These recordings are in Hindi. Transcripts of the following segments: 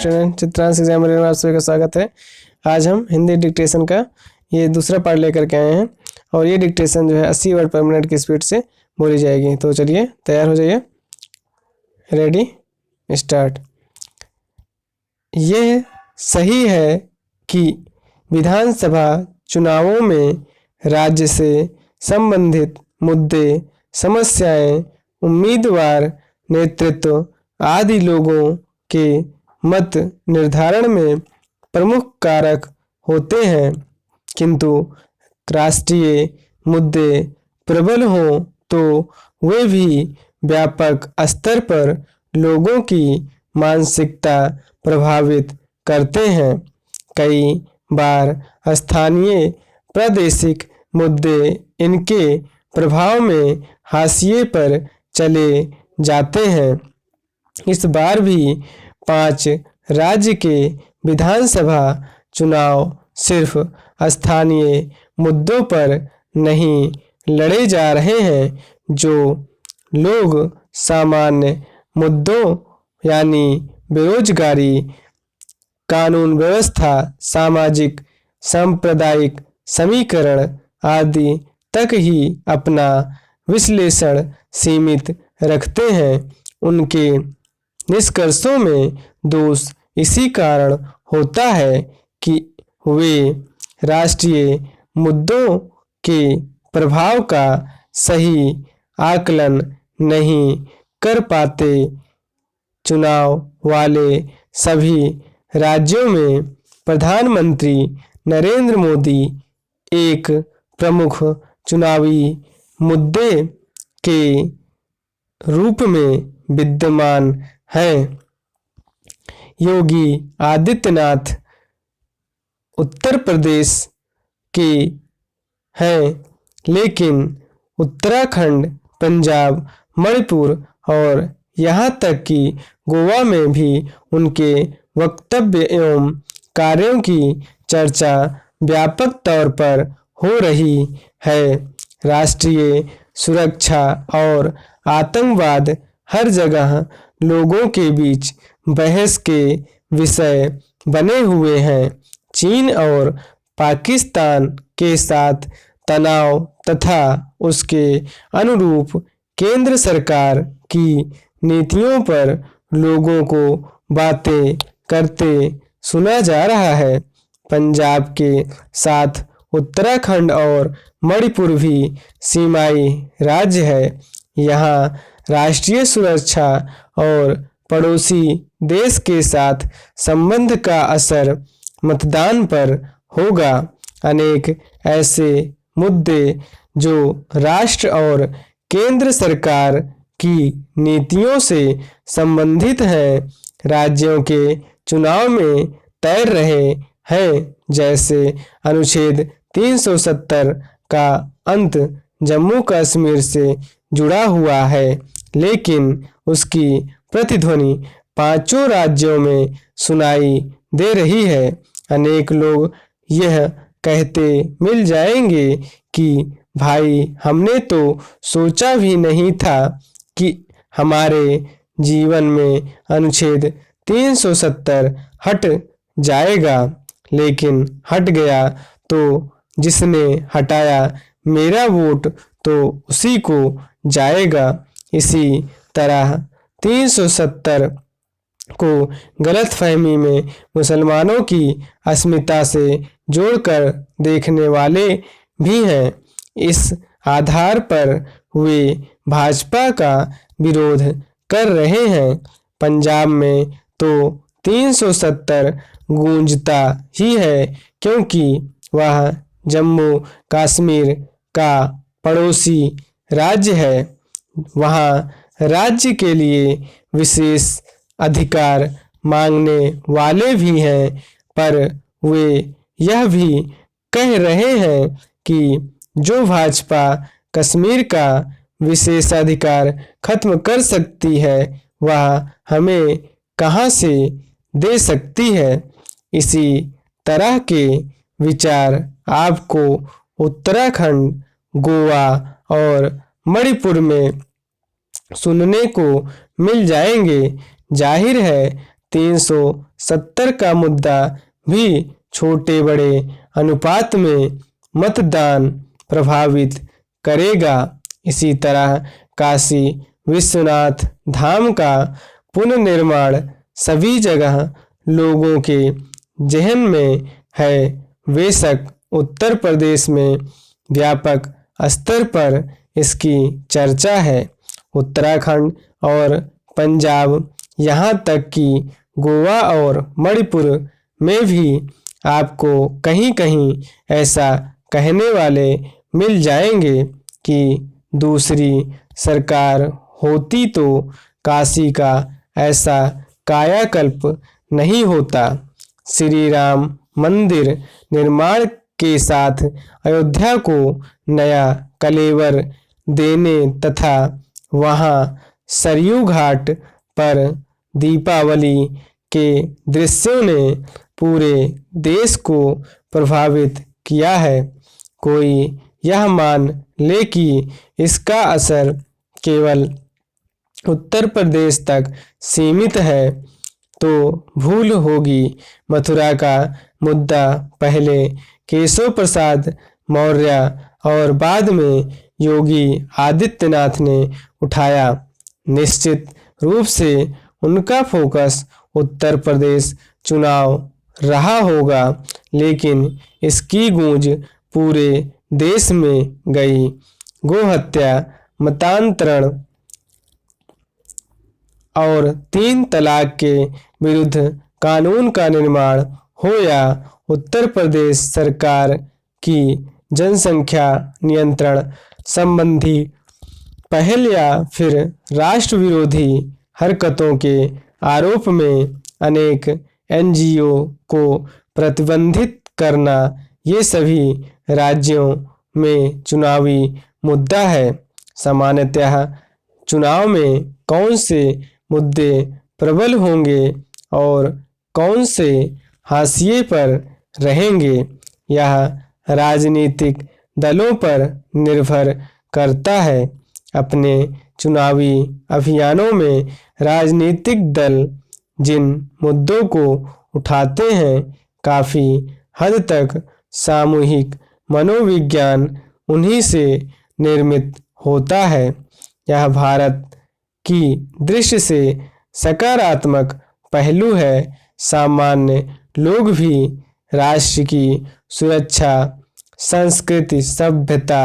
स्टूडेंट, चित्रांश एग्जाम में आप सभी का स्वागत है। आज हम हिंदी डिक्टेशन का ये दूसरा पार्ट लेकर के आए हैं और ये डिक्टेशन जो है 80 वर्ड पर मिनट की स्पीड से बोली जाएगी। तो चलिए तैयार हो जाइए, रेडी स्टार्ट। यह सही है कि विधानसभा चुनावों में राज्य से संबंधित मुद्दे, समस्याएं, उम्मीदवार, नेतृत्व आदि लोगों के मत निर्धारण में प्रमुख कारक होते हैं, किंतु राष्ट्रीय मुद्दे प्रबल हों तो वे भी व्यापक स्तर पर लोगों की मानसिकता प्रभावित करते हैं। कई बार स्थानीय प्रादेशिक मुद्दे इनके प्रभाव में हाशिए पर चले जाते हैं। इस बार भी 5 राज्य के विधानसभा चुनाव सिर्फ स्थानीय मुद्दों पर नहीं लड़े जा रहे हैं, जो लोग सामान्य मुद्दों यानी बेरोजगारी, कानून व्यवस्था, सामाजिक सांप्रदायिक समीकरण आदि तक ही अपना विश्लेषण सीमित रखते हैं। उनके निष्कर्षों में दोष इसी कारण होता है कि वे राष्ट्रीय मुद्दों के प्रभाव का सही आकलन नहीं कर पाते। चुनाव वाले सभी राज्यों में प्रधानमंत्री नरेंद्र मोदी एक प्रमुख चुनावी मुद्दे के रूप में विद्यमान हैं। योगी आदित्यनाथ उत्तर प्रदेश के हैं, लेकिन उत्तराखंड, पंजाब, मणिपुर और यहाँ तक कि गोवा में भी उनके वक्तव्य एवं कार्यों की चर्चा व्यापक तौर पर हो रही है। राष्ट्रीय सुरक्षा और आतंकवाद हर जगह लोगों के बीच बहस के विषय बने हुए हैं। चीन और पाकिस्तान के साथ तनाव तथा उसके अनुरूप केंद्र सरकार की नीतियों पर लोगों को बातें करते सुना जा रहा है। पंजाब के साथ उत्तराखंड और मणिपुर भी सीमाई राज्य है। यहाँ राष्ट्रीय सुरक्षा और पड़ोसी देश के साथ संबंध का असर मतदान पर होगा। अनेक ऐसे मुद्दे जो राष्ट्र और केंद्र सरकार की नीतियों से संबंधित हैं, राज्यों के चुनाव में तैर रहे हैं। जैसे अनुच्छेद 370 का अंत जम्मू कश्मीर से जुड़ा हुआ है, लेकिन उसकी प्रतिध्वनि 5 राज्यों में सुनाई दे रही है। अनेक लोग यह कहते मिल जाएंगे कि भाई, हमने तो सोचा भी नहीं था कि हमारे जीवन में अनुच्छेद 370 हट जाएगा, लेकिन हट गया तो जिसने हटाया मेरा वोट तो उसी को जाएगा। इसी तरह 370 को गलतफहमी में मुसलमानों की अस्मिता से जोड़कर देखने वाले भी हैं। इस आधार पर वे भाजपा का विरोध कर रहे हैं। पंजाब में तो 370 गूंजता ही है, क्योंकि वह जम्मू कश्मीर का पड़ोसी राज्य है। वहाँ राज्य के लिए विशेष अधिकार मांगने वाले भी हैं, पर वे यह भी कह रहे हैं कि जो भाजपा कश्मीर का विशेषाधिकार खत्म कर सकती है, वह हमें कहां से दे सकती है। इसी तरह के विचार आपको उत्तराखंड, गोवा और मणिपुर में सुनने को मिल जाएंगे। जाहिर है 370 का मुद्दा भी छोटे बड़े अनुपात में मतदान प्रभावित करेगा। इसी तरह काशी विश्वनाथ धाम का पुनर्निर्माण सभी जगह लोगों के जहन में है। बेशक उत्तर प्रदेश में व्यापक स्तर पर इसकी चर्चा है। उत्तराखंड और पंजाब यहाँ तक कि गोवा और मणिपुर में भी आपको कहीं कहीं ऐसा कहने वाले मिल जाएंगे कि दूसरी सरकार होती तो काशी का ऐसा कायाकल्प नहीं होता। श्री राम मंदिर निर्माण के साथ अयोध्या को नया कलेवर देने तथा वहां सरयू घाट पर दीपावली के दृश्यों ने पूरे देश को प्रभावित किया है। कोई यह मान ले कि इसका असर केवल उत्तर प्रदेश तक सीमित है तो भूल होगी। मथुरा का मुद्दा पहले केशव प्रसाद मौर्य और बाद में योगी आदित्यनाथ ने उठाया। निश्चित रूप से उनका फोकस उत्तर प्रदेश चुनाव रहा होगा, लेकिन इसकी गूंज पूरे देश में गई। गोहत्या, मतांतरण और 3 तलाक के विरुद्ध कानून का निर्माण हो या उत्तर प्रदेश सरकार की जनसंख्या नियंत्रण संबंधी पहल या फिर राष्ट्र विरोधी हरकतों के आरोप में अनेक एनजीओ को प्रतिबंधित करना, ये सभी राज्यों में चुनावी मुद्दा है। सामान्यतः चुनाव में कौन से मुद्दे प्रबल होंगे और कौन से हाशिए पर रहेंगे, यह राजनीतिक दलों पर निर्भर करता है। अपने चुनावी अभियानों में राजनीतिक दल जिन मुद्दों को उठाते हैं, काफ़ी हद तक सामूहिक मनोविज्ञान उन्हीं से निर्मित होता है। यह भारत की दृष्टि से सकारात्मक पहलू है। सामान्य लोग भी राष्ट्र की सुरक्षा, संस्कृति, सभ्यता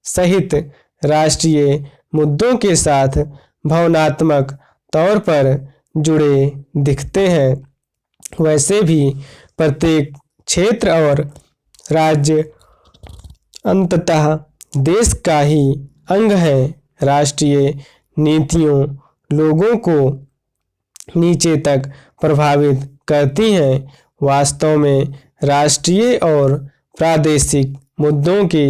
सहित राष्ट्रीय मुद्दों के साथ भावनात्मक तौर पर जुड़े दिखते हैं। वैसे भी प्रत्येक क्षेत्र और राज्य अंततः देश का ही अंग है। राष्ट्रीय नीतियों लोगों को नीचे तक प्रभावित करती हैं। वास्तव में राष्ट्रीय और प्रादेशिक मुद्दों के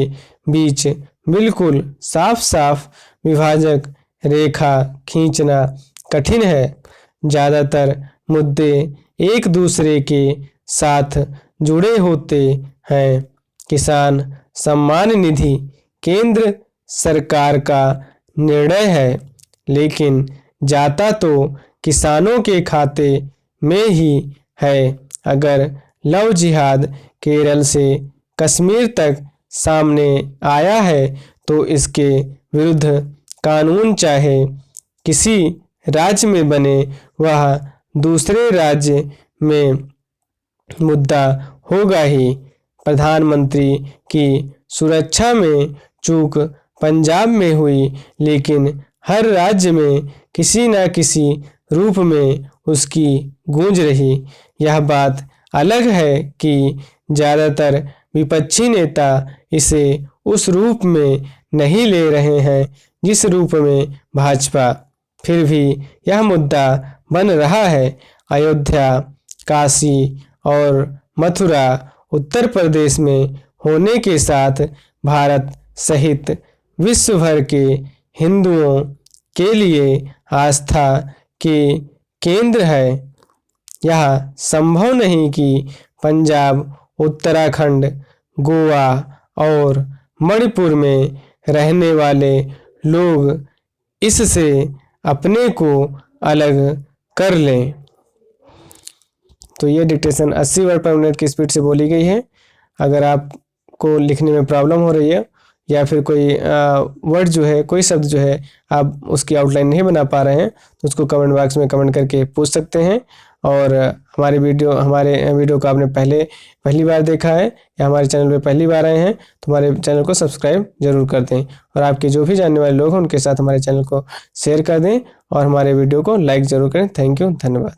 बीच बिल्कुल साफ-साफ विभाजक रेखा खींचना कठिन है। ज़्यादातर मुद्दे एक दूसरे के साथ जुड़े होते हैं। किसान सम्मान निधि केंद्र सरकार का निर्णय है, लेकिन जाता तो किसानों के खाते में ही है। अगर लव जिहाद केरल से कश्मीर तक सामने आया है तो इसके विरुद्ध कानून चाहे किसी राज्य में बने, वह दूसरे राज्य में मुद्दा होगा ही। प्रधानमंत्री की सुरक्षा में चूक पंजाब में हुई, लेकिन हर राज्य में किसी न किसी रूप में उसकी गूंज रही। यह बात अलग है कि ज़्यादातर विपक्षी नेता इसे उस रूप में नहीं ले रहे हैं जिस रूप में भाजपा, फिर भी यह मुद्दा बन रहा है। अयोध्या, काशी और मथुरा उत्तर प्रदेश में होने के साथ भारत सहित विश्व भर के हिंदुओं के लिए आस्था के केंद्र है। यह संभव नहीं कि पंजाब, उत्तराखंड, गोवा और मणिपुर में रहने वाले लोग इससे अपने को अलग कर लें। तो ये डिक्टेशन 80 वर्ड पर मिनट की स्पीड से बोली गई है। अगर आपको लिखने में प्रॉब्लम हो रही है या फिर कोई वर्ड जो है, कोई शब्द जो है आप उसकी आउटलाइन नहीं बना पा रहे हैं, तो उसको कमेंट बॉक्स में कमेंट करके पूछ सकते हैं। और हमारे वीडियो को आपने पहली बार देखा है या हमारे चैनल पे पहली बार आए हैं, तो हमारे चैनल को सब्सक्राइब जरूर कर दें और आपके जो भी जानने वाले लोग हैं उनके साथ हमारे चैनल को शेयर कर दें और हमारे वीडियो को लाइक ज़रूर करें। थैंक यू, धन्यवाद।